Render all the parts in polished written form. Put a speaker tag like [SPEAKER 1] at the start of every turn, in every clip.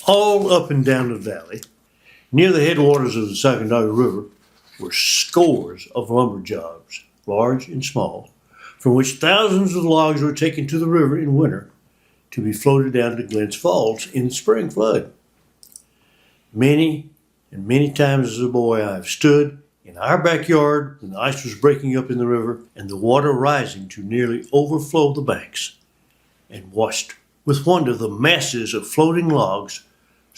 [SPEAKER 1] All up and down the valley, near the headwaters of the Sacandaga River, were scores of lumber jobs, large and small, from which thousands of logs were taken to the river in winter to be floated down to Glens Falls in the spring flood. Many and many times as a boy I have stood in our backyard when the ice was breaking up in the river and the water rising to nearly overflow the banks, and watched with wonder the masses of floating logs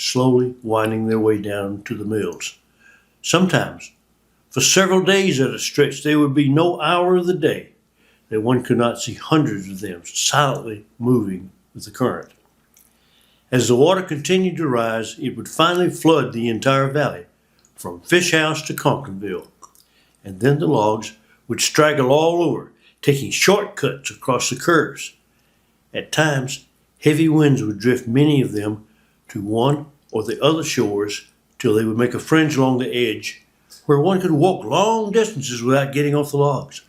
[SPEAKER 1] slowly winding their way down to the mills. Sometimes, for several days at a stretch, there would be no hour of the day that one could not see hundreds of them silently moving with the current. As the water continued to rise, it would finally flood the entire valley, from Fish House to Conkinville, and then the logs would straggle all over, taking shortcuts across the curves. At times, heavy winds would drift many of them to one or the other shores till they would make a fringe along the edge where one could walk long distances without getting off the logs.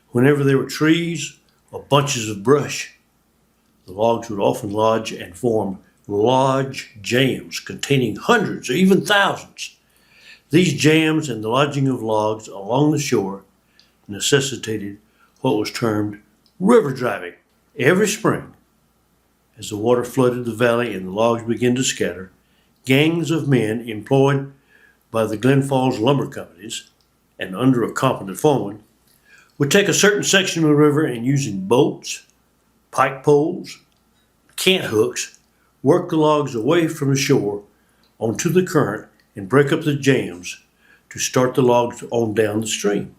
[SPEAKER 1] Whenever there were trees or bunches of brush, the logs would often lodge and form large jams containing hundreds or even thousands. These jams and the lodging of logs along the shore necessitated what was termed river driving. Every spring, as the water flooded the valley and the logs began to scatter, gangs of men employed by the Glen Falls lumber companies and under a competent foreman would take a certain section of the river and using boats, pike poles, cant hooks, work the logs away from the shore onto the current and break up the jams to start the logs on down the stream.